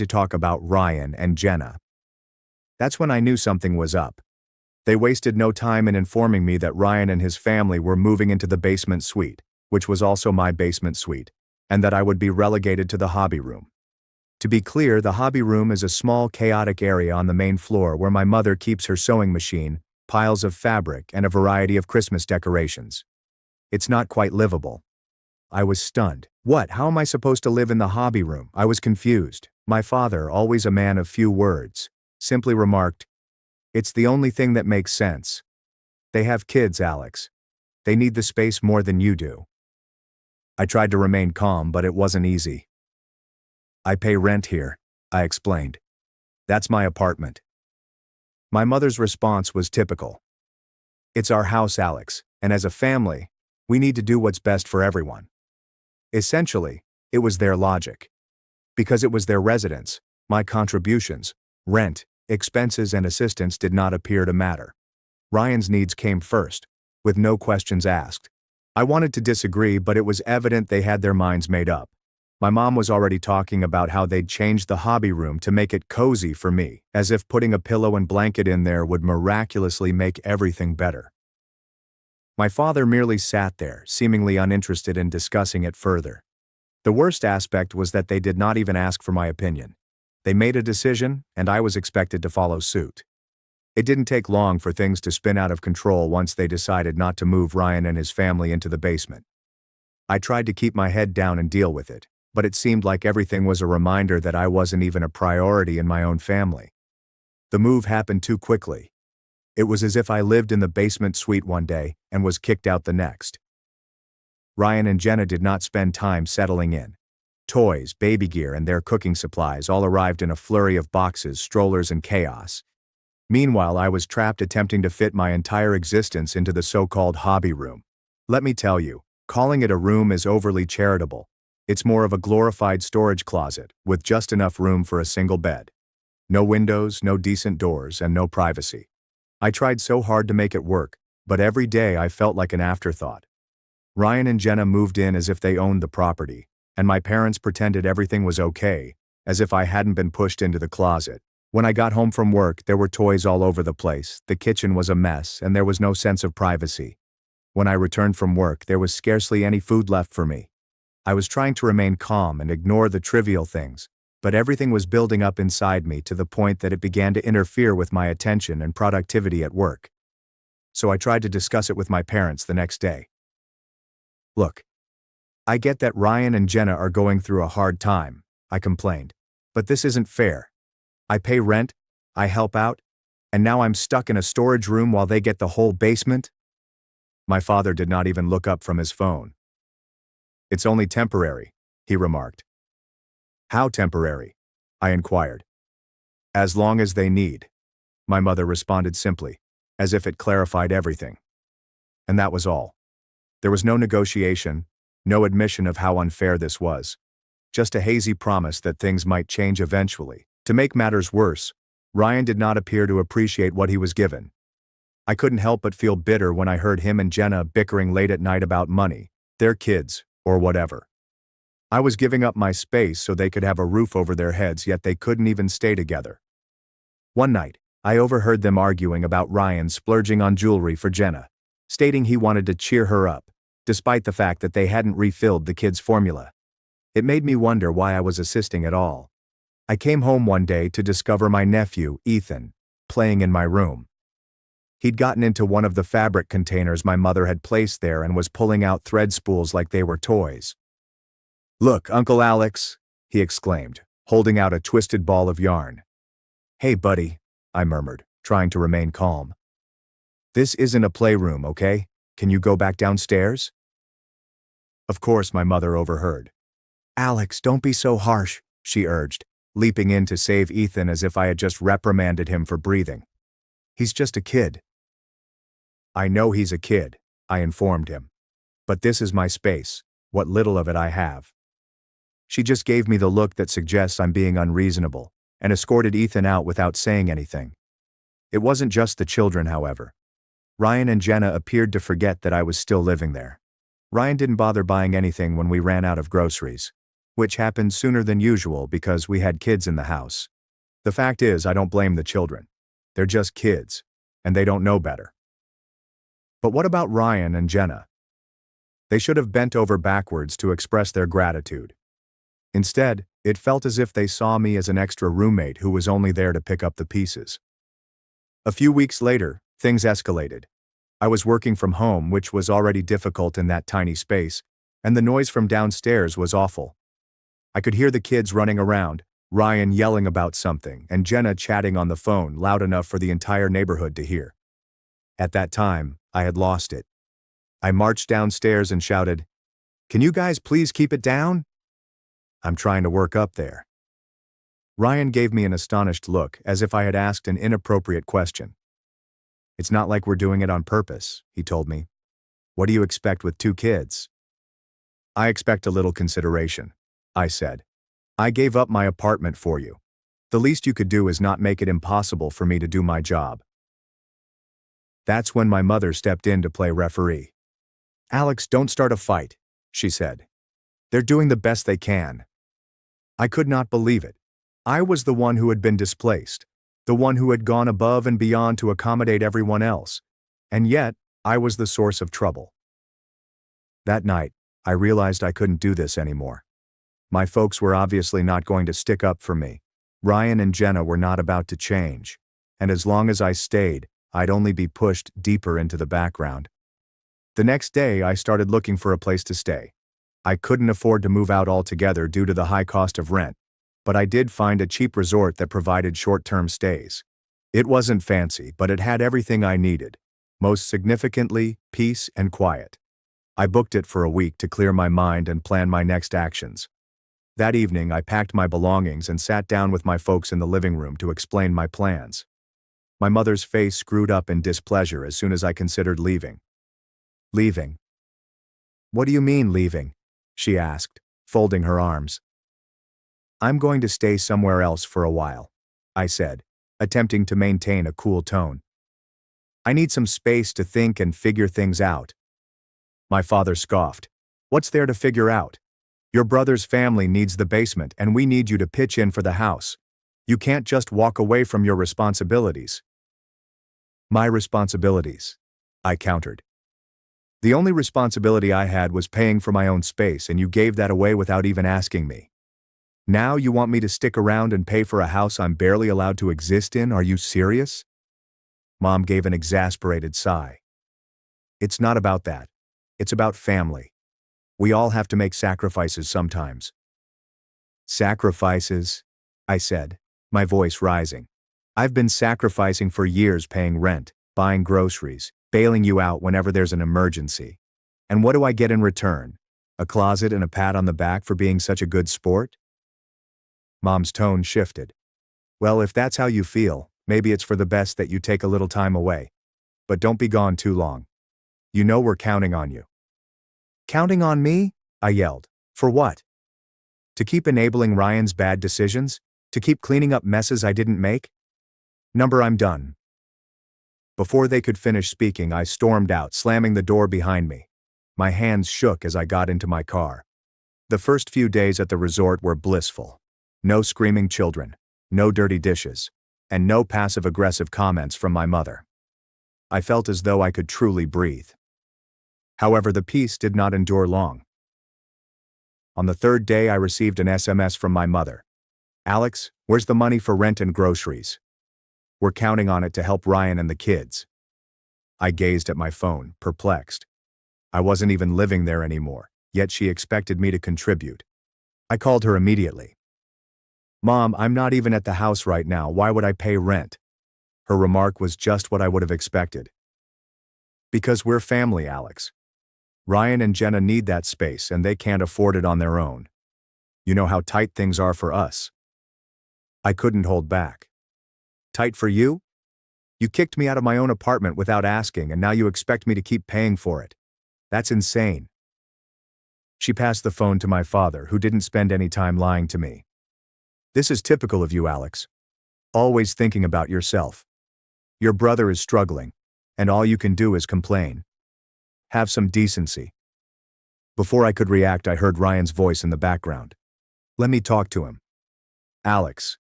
to talk about Ryan and Jenna. That's when I knew something was up. They wasted no time in informing me that Ryan and his family were moving into the basement suite, which was also my basement suite, and that I would be relegated to the hobby room. To be clear, the hobby room is a small, chaotic area on the main floor where my mother keeps her sewing machine, piles of fabric, and a variety of Christmas decorations. It's not quite livable. I was stunned. What? How am I supposed to live in the hobby room? I was confused. My father, always a man of few words, simply remarked, "It's the only thing that makes sense. They have kids, Alex. They need the space more than you do." I tried to remain calm, but it wasn't easy. "I pay rent here," I explained. "That's my apartment." My mother's response was typical. "It's our house, Alex, and as a family, we need to do what's best for everyone." Essentially, it was their logic. Because it was their residence, my contributions, rent, expenses, and assistance did not appear to matter. Ryan's needs came first, with no questions asked. I wanted to disagree, but it was evident they had their minds made up. My mom was already talking about how they'd changed the hobby room to make it cozy for me, as if putting a pillow and blanket in there would miraculously make everything better. My father merely sat there, seemingly uninterested in discussing it further. The worst aspect was that they did not even ask for my opinion. They made a decision, and I was expected to follow suit. It didn't take long for things to spin out of control once they decided not to move Ryan and his family into the basement. I tried to keep my head down and deal with it, but it seemed like everything was a reminder that I wasn't even a priority in my own family. The move happened too quickly. It was as if I lived in the basement suite one day and was kicked out the next. Ryan and Jenna did not spend time settling in. Toys, baby gear, and their cooking supplies all arrived in a flurry of boxes, strollers, and chaos. Meanwhile, I was trapped attempting to fit my entire existence into the so-called hobby room. Let me tell you, calling it a room is overly charitable. It's more of a glorified storage closet, with just enough room for a single bed. No windows, no decent doors, and no privacy. I tried so hard to make it work, but every day I felt like an afterthought. Ryan and Jenna moved in as if they owned the property, and my parents pretended everything was okay, as if I hadn't been pushed into the closet. When I got home from work, there were toys all over the place, the kitchen was a mess, and there was no sense of privacy. When I returned from work, there was scarcely any food left for me. I was trying to remain calm and ignore the trivial things, but everything was building up inside me to the point that it began to interfere with my attention and productivity at work. So I tried to discuss it with my parents the next day. "Look, I get that Ryan and Jenna are going through a hard time," I complained, "but this isn't fair. I pay rent, I help out, and now I'm stuck in a storage room while they get the whole basement?" My father did not even look up from his phone. "It's only temporary," he remarked. "How temporary?" I inquired. "As long as they need," my mother responded simply, as if it clarified everything. And that was all. There was no negotiation, no admission of how unfair this was. Just a hazy promise that things might change eventually. To make matters worse, Ryan did not appear to appreciate what he was given. I couldn't help but feel bitter when I heard him and Jenna bickering late at night about money, their kids, or whatever. I was giving up my space so they could have a roof over their heads, yet they couldn't even stay together. One night, I overheard them arguing about Ryan splurging on jewelry for Jenna, stating he wanted to cheer her up, despite the fact that they hadn't refilled the kids' formula. It made me wonder why I was assisting at all. I came home one day to discover my nephew, Ethan, playing in my room. He'd gotten into one of the fabric containers my mother had placed there and was pulling out thread spools like they were toys. "Look, Uncle Alex," he exclaimed, holding out a twisted ball of yarn. "Hey, buddy," I murmured, trying to remain calm. "This isn't a playroom, okay? Can you go back downstairs?" Of course, my mother overheard. "Alex, don't be so harsh," she urged, leaping in to save Ethan as if I had just reprimanded him for breathing. "He's just a kid." "I know he's a kid," I informed him. "But this is my space, what little of it I have." She just gave me the look that suggests I'm being unreasonable, and escorted Ethan out without saying anything. It wasn't just the children, however. Ryan and Jenna appeared to forget that I was still living there. Ryan didn't bother buying anything when we ran out of groceries. which happened sooner than usual because we had kids in the house. The fact is, I don't blame the children. They're just kids, and they don't know better. But what about Ryan and Jenna? They should have bent over backwards to express their gratitude. Instead, it felt as if they saw me as an extra roommate who was only there to pick up the pieces. A few weeks later, things escalated. I was working from home, which was already difficult in that tiny space, and the noise from downstairs was awful. I could hear the kids running around, Ryan yelling about something, and Jenna chatting on the phone loud enough for the entire neighborhood to hear. At that time, I had lost it. I marched downstairs and shouted, "Can you guys please keep it down? I'm trying to work up there." Ryan gave me an astonished look, as if I had asked an inappropriate question. "It's not like we're doing it on purpose," he told me. "What do you expect with 2 kids?" "I expect a little consideration," I said. "I gave up my apartment for you. The least you could do is not make it impossible for me to do my job." That's when my mother stepped in to play referee. "Alex, don't start a fight," she said. "They're doing the best they can." I could not believe it. I was the one who had been displaced, the one who had gone above and beyond to accommodate everyone else, and yet I was the source of trouble. That night, I realized I couldn't do this anymore. My folks were obviously not going to stick up for me. Ryan and Jenna were not about to change, and as long as I stayed, I'd only be pushed deeper into the background. The next day, I started looking for a place to stay. I couldn't afford to move out altogether due to the high cost of rent, but I did find a cheap resort that provided short-term stays. It wasn't fancy, but it had everything I needed. Most significantly, peace and quiet. I booked it for a week to clear my mind and plan my next actions. That evening, I packed my belongings and sat down with my folks in the living room to explain my plans. My mother's face screwed up in displeasure as soon as I considered leaving. "Leaving? What do you mean, leaving?" she asked, folding her arms. "I'm going to stay somewhere else for a while," I said, attempting to maintain a cool tone. "I need some space to think and figure things out." My father scoffed. "What's there to figure out? Your brother's family needs the basement and we need you to pitch in for the house. You can't just walk away from your responsibilities." "My responsibilities," I countered. "The only responsibility I had was paying for my own space, and you gave that away without even asking me. Now you want me to stick around and pay for a house I'm barely allowed to exist in? Are you serious?" Mom gave an exasperated sigh. "It's not about that. It's about family. We all have to make sacrifices sometimes." "Sacrifices?" I said, my voice rising. "I've been sacrificing for years, paying rent, buying groceries, bailing you out whenever there's an emergency. And what do I get in return? A closet and a pat on the back for being such a good sport?" Mom's tone shifted. "Well, if that's how you feel, maybe it's for the best that you take a little time away. But don't be gone too long. You know we're counting on you." "Counting on me?" I yelled. "For what? To keep enabling Ryan's bad decisions? To keep cleaning up messes I didn't make? I'm done." Before they could finish speaking, I stormed out, slamming the door behind me. My hands shook as I got into my car. The first few days at the resort were blissful. No screaming children, no dirty dishes, and no passive-aggressive comments from my mother. I felt as though I could truly breathe. However, the peace did not endure long. On the 3rd day, I received an SMS from my mother. "Alex, where's the money for rent and groceries? We're counting on it to help Ryan and the kids." I gazed at my phone, perplexed. I wasn't even living there anymore, yet she expected me to contribute. I called her immediately. "Mom, I'm not even at the house right now. Why would I pay rent?" Her remark was just what I would have expected. "Because we're family, Alex. Ryan and Jenna need that space and they can't afford it on their own. You know how tight things are for us." I couldn't hold back. "Tight for you? You kicked me out of my own apartment without asking, and now you expect me to keep paying for it. That's insane." She passed the phone to my father, who didn't spend any time lying to me. "This is typical of you, Alex. Always thinking about yourself. Your brother is struggling, and all you can do is complain. Have some decency." Before I could react, I heard Ryan's voice in the background. Let me talk to him. Alex.